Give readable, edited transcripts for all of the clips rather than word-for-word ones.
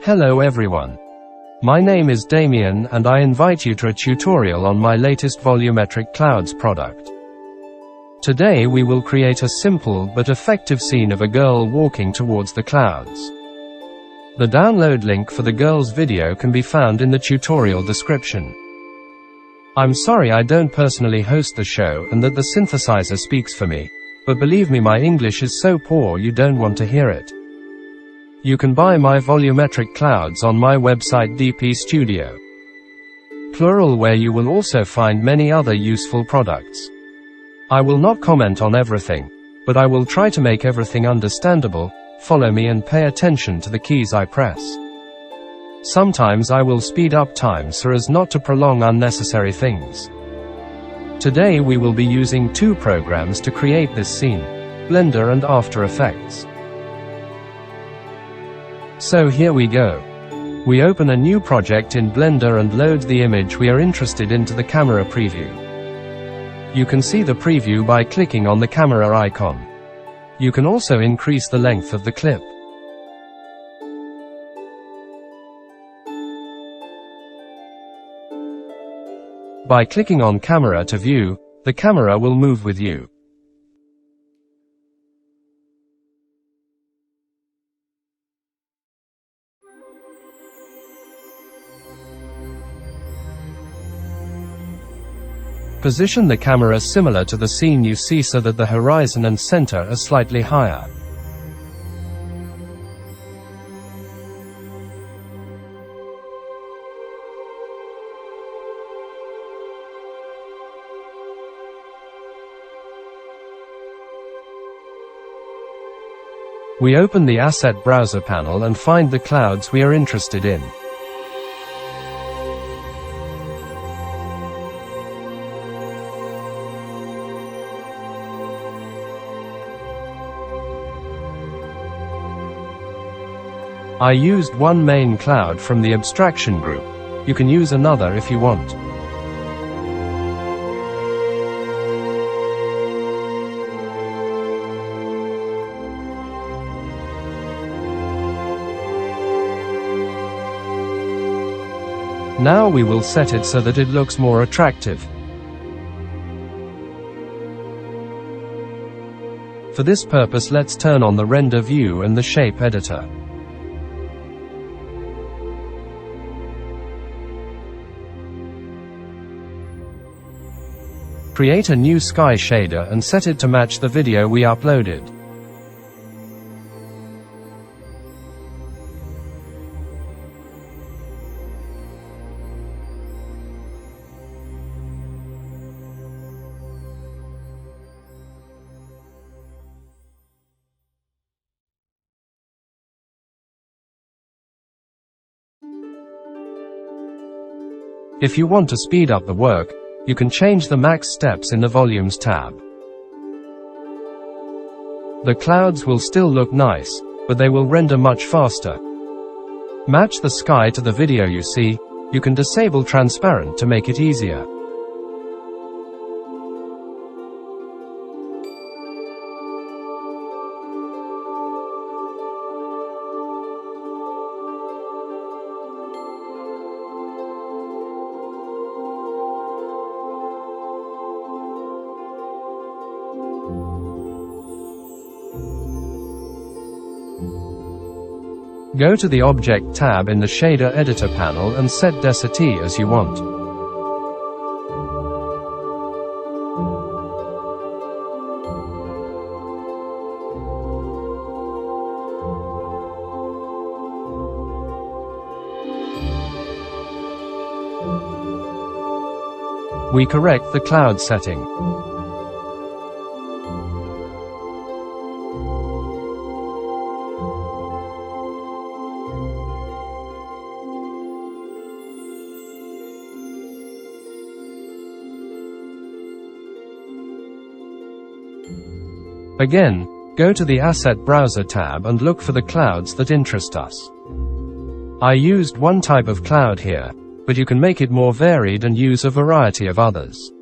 Hello everyone. My name is Damien and I invite you to a tutorial on my latest Volumetric Clouds product. Today we will create a simple but effective scene of a girl walking towards the clouds. The download link for the girl's video can be found in the tutorial description. I'm sorry I don't personally host the show and that the synthesizer speaks for me, but believe me, my English is so poor you don't want to hear it. You can buy my Volumetric Clouds on my website DP Studio, plural, where you will also find many other useful products. I will not comment on everything, but I will try to make everything understandable. Follow me and pay attention to the keys I press. Sometimes I will speed up time so as not to prolong unnecessary things. Today we will be using two programs to create this scene, Blender and After Effects. So here we go. We open a new project in Blender and load the image we are interested in to the camera preview. You can see the preview by clicking on the camera icon. You can also increase the length of the clip. By clicking on Camera to View, the camera will move with you. Position the camera similar to the scene you see so that the horizon and center are slightly higher. We open the Asset Browser panel and find the clouds we are interested in. I used one main cloud from the abstraction group. You can use another if you want. Now we will set it so that it looks more attractive. For this purpose, let's turn on the render view and the shape editor. Create a new sky shader and set it to match the video we uploaded. If you want to speed up the work, you can change the max steps in the Volumes tab. The clouds will still look nice, but they will render much faster. Match the sky to the video you see. You can disable transparent to make it easier. Go to the Object tab in the Shader Editor panel and set density as you want. We correct the cloud setting. Again, go to the Asset Browser tab and look for the clouds that interest us. I used one type of cloud here, but you can make it more varied and use a variety of others.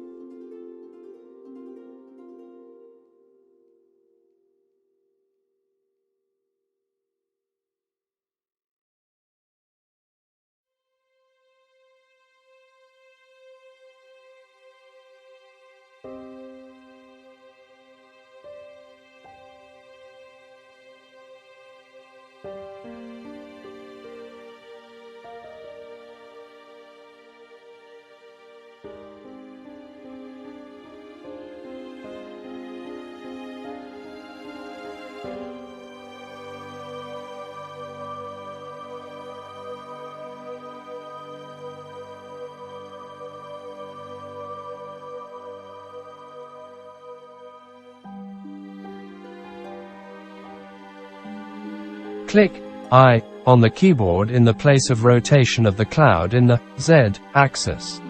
click I on the keyboard in the place of rotation of the cloud in the Z axis.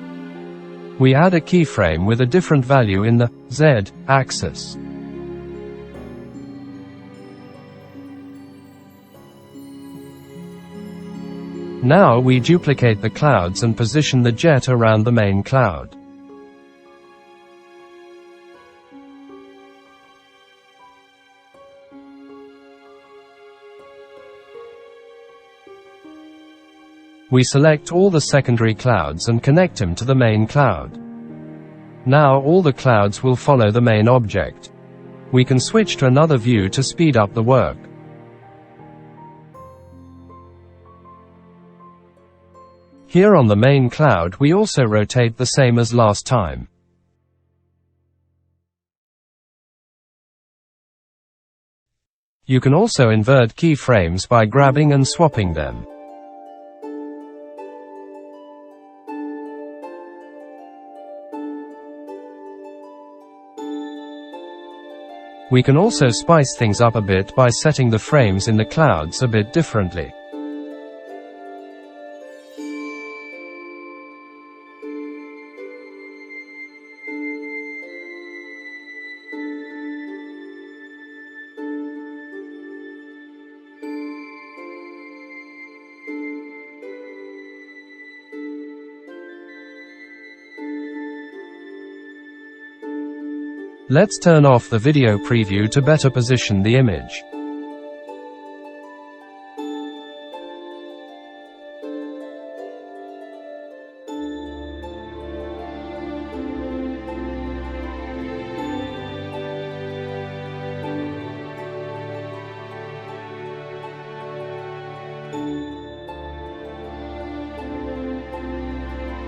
We add a keyframe with a different value in the Z axis. Now we duplicate the clouds and position the jet around the main cloud. We select all the secondary clouds and connect them to the main cloud. Now all the clouds will follow the main object. We can switch to another view to speed up the work. Here on the main cloud we also rotate the same as last time. You can also invert keyframes by grabbing and swapping them. We can also spice things up a bit by setting the frames in the clouds a bit differently. Let's turn off the video preview to better position the image.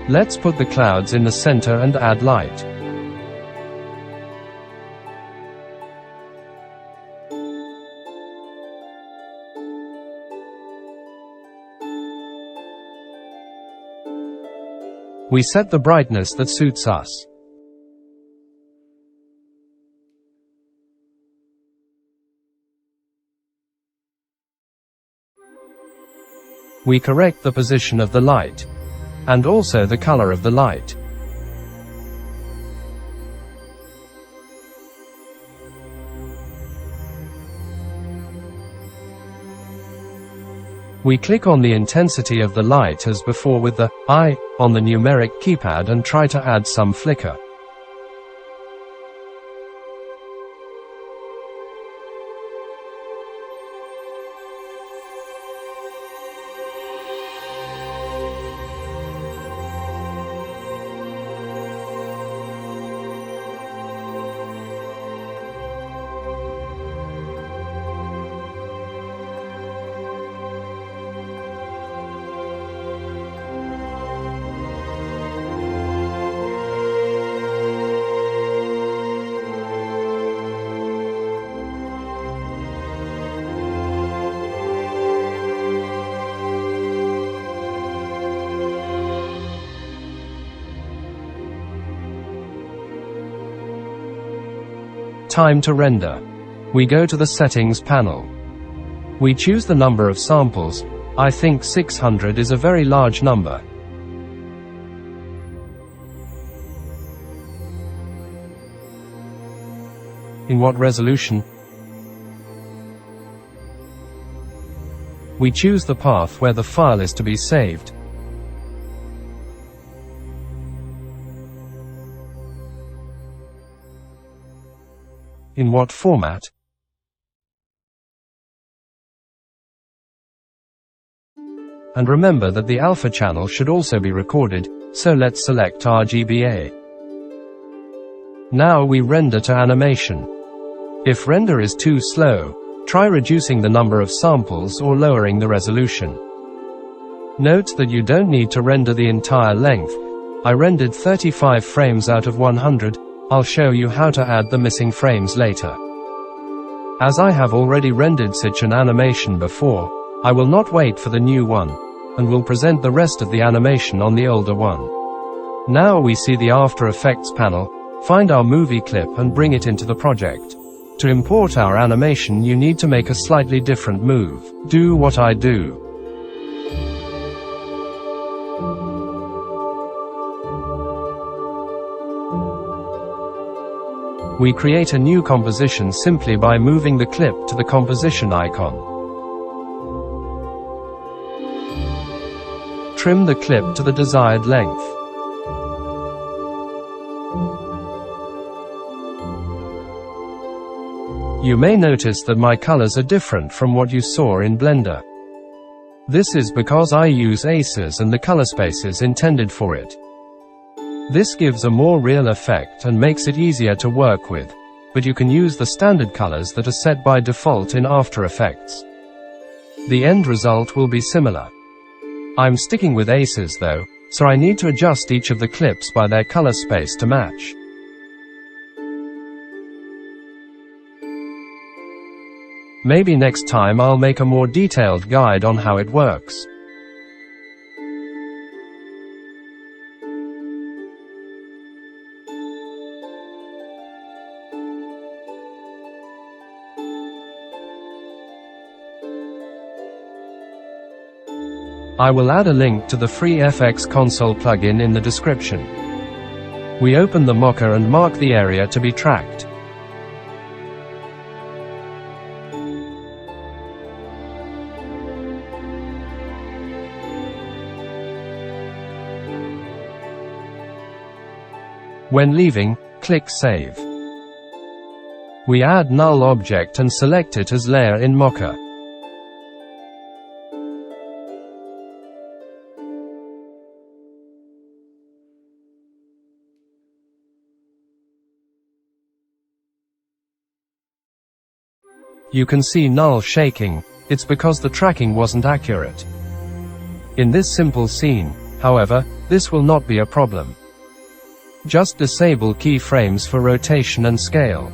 Let's put the clouds in the center and add light. We set the brightness that suits us. We correct the position of the light, and also the color of the light. We click on the intensity of the light as before with the I on the numeric keypad and try to add some flicker. Time to render. We go to the settings panel. We choose the number of samples. I think 600 is a very large number. In what resolution? We choose the path where the file is to be saved. In what format? And remember that the alpha channel should also be recorded, so let's select RGBA. Now we render to animation. If render is too slow, try reducing the number of samples or lowering the resolution. Note that you don't need to render the entire length. I rendered 35 frames out of 100. I'll show you how to add the missing frames later. As I have already rendered such an animation before, I will not wait for the new one, and will present the rest of the animation on the older one. Now we see the After Effects panel, find our movie clip and bring it into the project. To import our animation, you need to make a slightly different move. Do what I do. We create a new composition simply by moving the clip to the composition icon. Trim the clip to the desired length. You may notice that my colors are different from what you saw in Blender. This is because I use aces and the color spaces intended for it. This gives a more real effect and makes it easier to work with, but you can use the standard colors that are set by default in After Effects. The end result will be similar. I'm sticking with aces though, so I need to adjust each of the clips by their color space to match. Maybe next time I'll make a more detailed guide on how it works. I will add a link to the free FX Console plugin in the description. We open the Mocha and mark the area to be tracked. When leaving, click Save. We add null object and select it as layer in Mocha. You can see null shaking. It's because the tracking wasn't accurate. In this simple scene, however, this will not be a problem. Just disable keyframes for rotation and scale.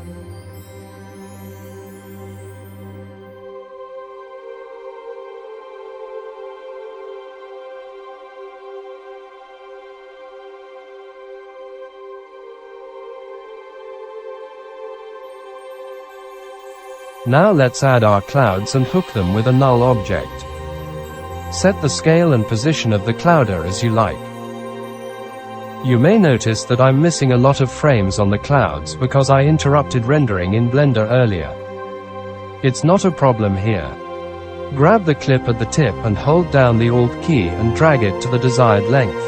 Now let's add our clouds and hook them with a null object. Set the scale and position of the clouder as you like. You may notice that I'm missing a lot of frames on the clouds because I interrupted rendering in Blender earlier. It's not a problem here. Grab the clip at the tip and hold down the Alt key and drag it to the desired length.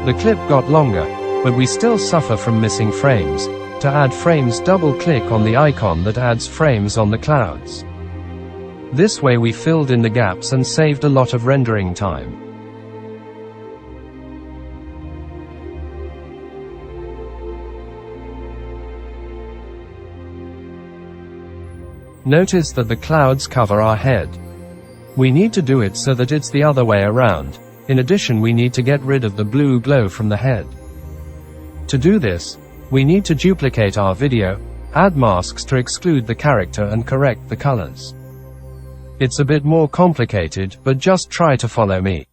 The clip got longer, but we still suffer from missing frames. To add frames, double-click on the icon that adds frames on the clouds. This way we filled in the gaps and saved a lot of rendering time. Notice that the clouds cover our head. We need to do it so that it's the other way around. In addition, we need to get rid of the blue glow from the head. To do this, we need to duplicate our video, add masks to exclude the character and correct the colors. It's a bit more complicated, but just try to follow me.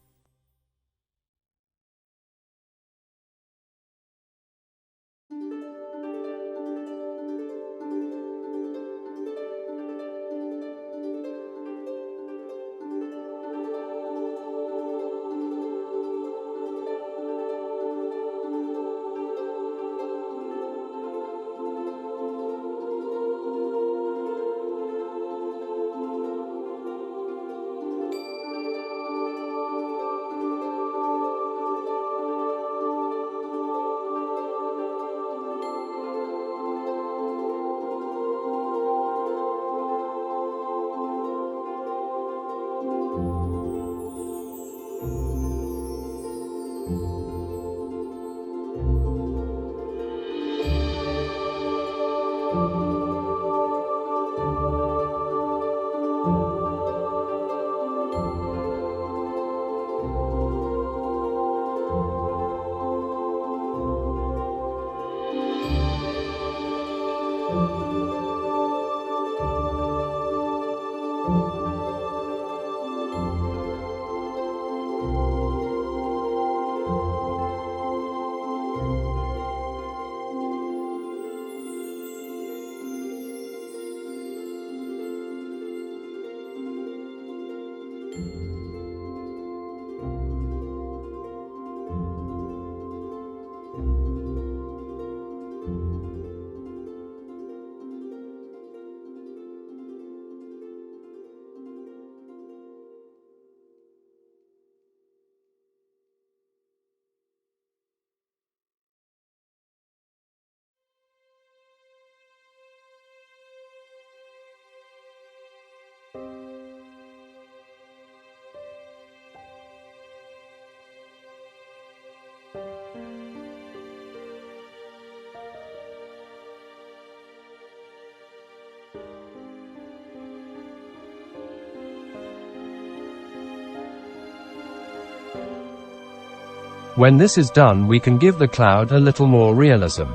When this is done, we can give the cloud a little more realism.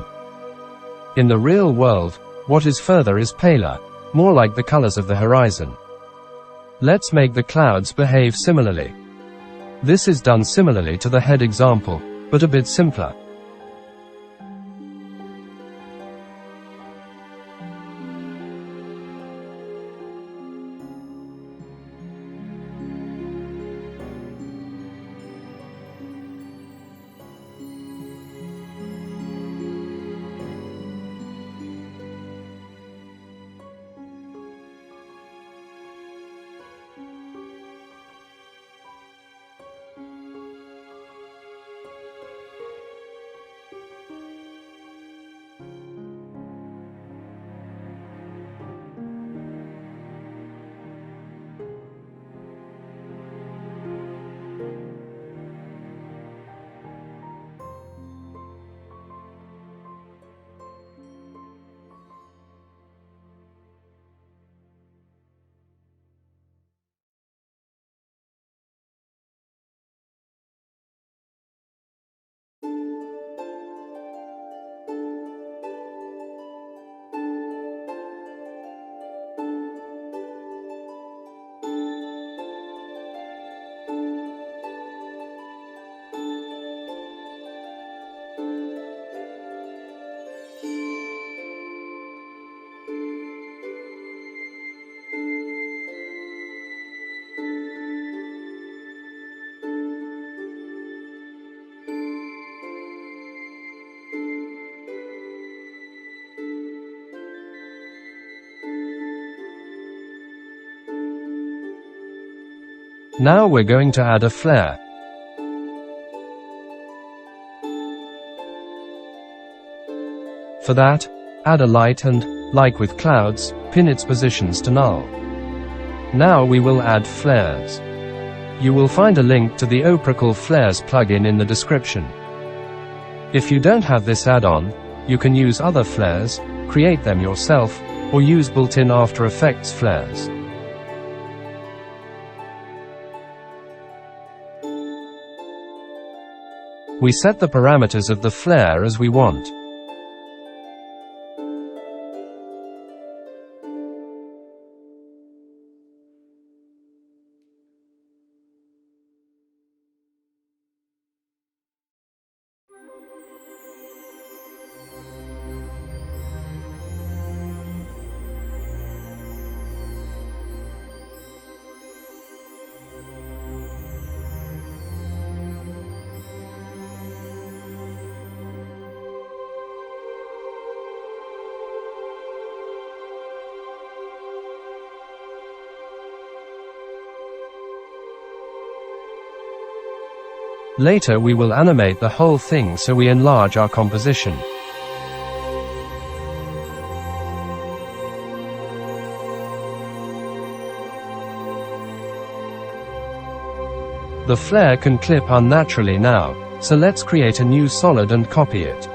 In the real world, what is further is paler, more like the colors of the horizon. Let's make the clouds behave similarly. This is done similarly to the head example, but a bit simpler. Now we're going to add a flare. For that, add a light and, like with clouds, pin its positions to null. Now we will add flares. You will find a link to the Optical Flares plugin in the description. If you don't have this add-on, you can use other flares, create them yourself, or use built-in After Effects flares. We set the parameters of the flare as we want. Later we will animate the whole thing so we enlarge our composition. The flare can clip unnaturally now, so let's create a new solid and copy it.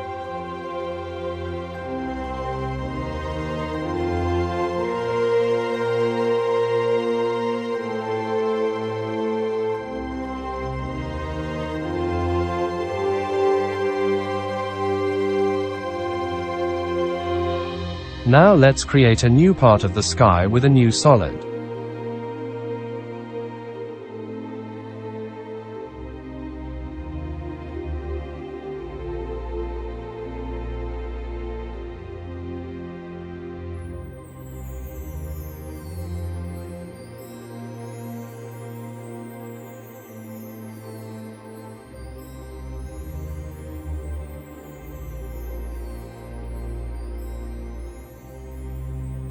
Now let's create a new part of the sky with a new solid.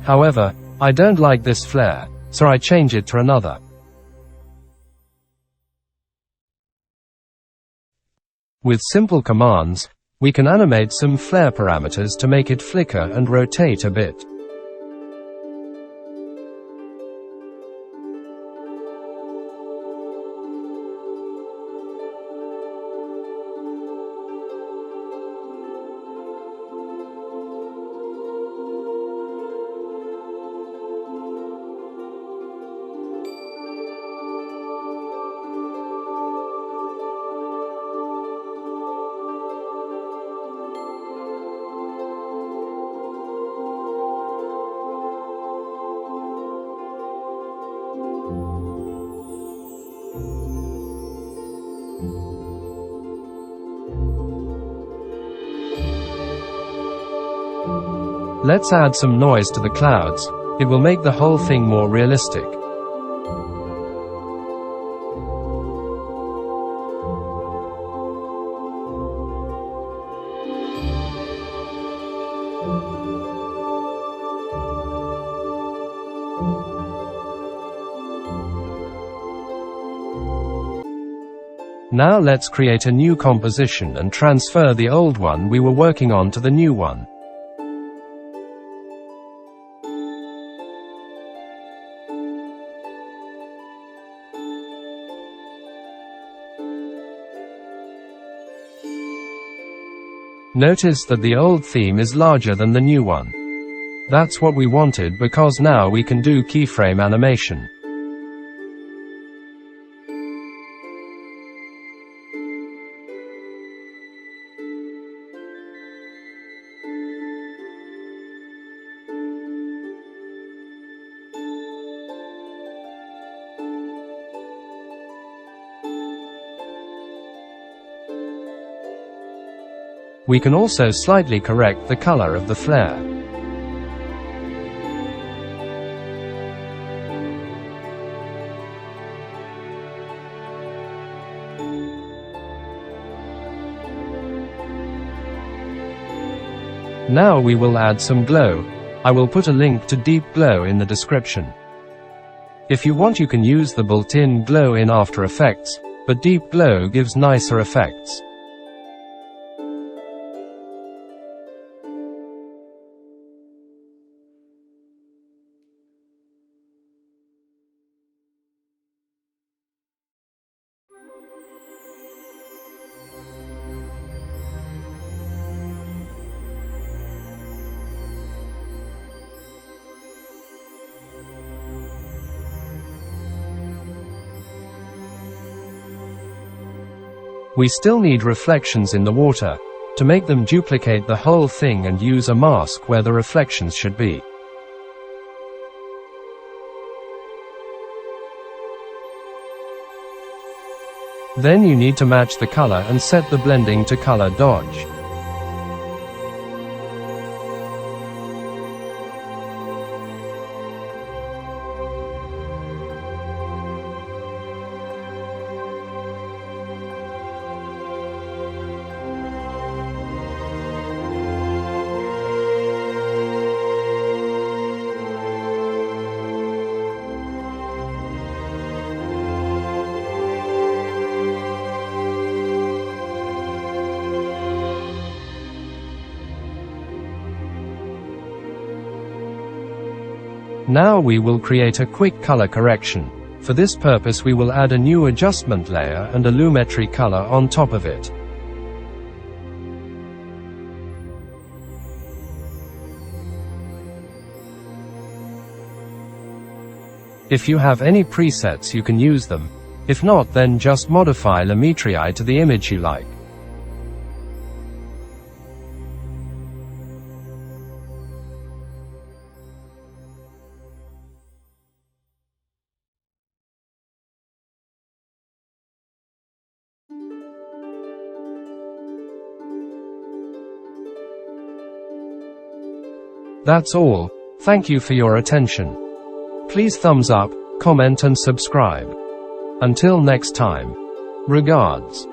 However, I don't like this flare, so I change it to another. With simple commands, we can animate some flare parameters to make it flicker and rotate a bit. Let's add some noise to the clouds. It will make the whole thing more realistic. Now let's create a new composition and transfer the old one we were working on to the new one. Notice that the old theme is larger than the new one. That's what we wanted because now we can do keyframe animation. We can also slightly correct the color of the flare. Now we will add some glow. I will put a link to Deep Glow in the description. If you want, you can use the built-in glow in After Effects, but Deep Glow gives nicer effects. We still need reflections in the water, to make them duplicate the whole thing and use a mask where the reflections should be. Then you need to match the color and set the blending to color dodge. Now we will create a quick color correction. For this purpose we will add a new adjustment layer and a Volumetric color on top of it. If you have any presets you can use them. If not, then just modify Volumetric to the image you like. That's all. Thank you for your attention. Please thumbs up, comment and subscribe. Until next time. Regards.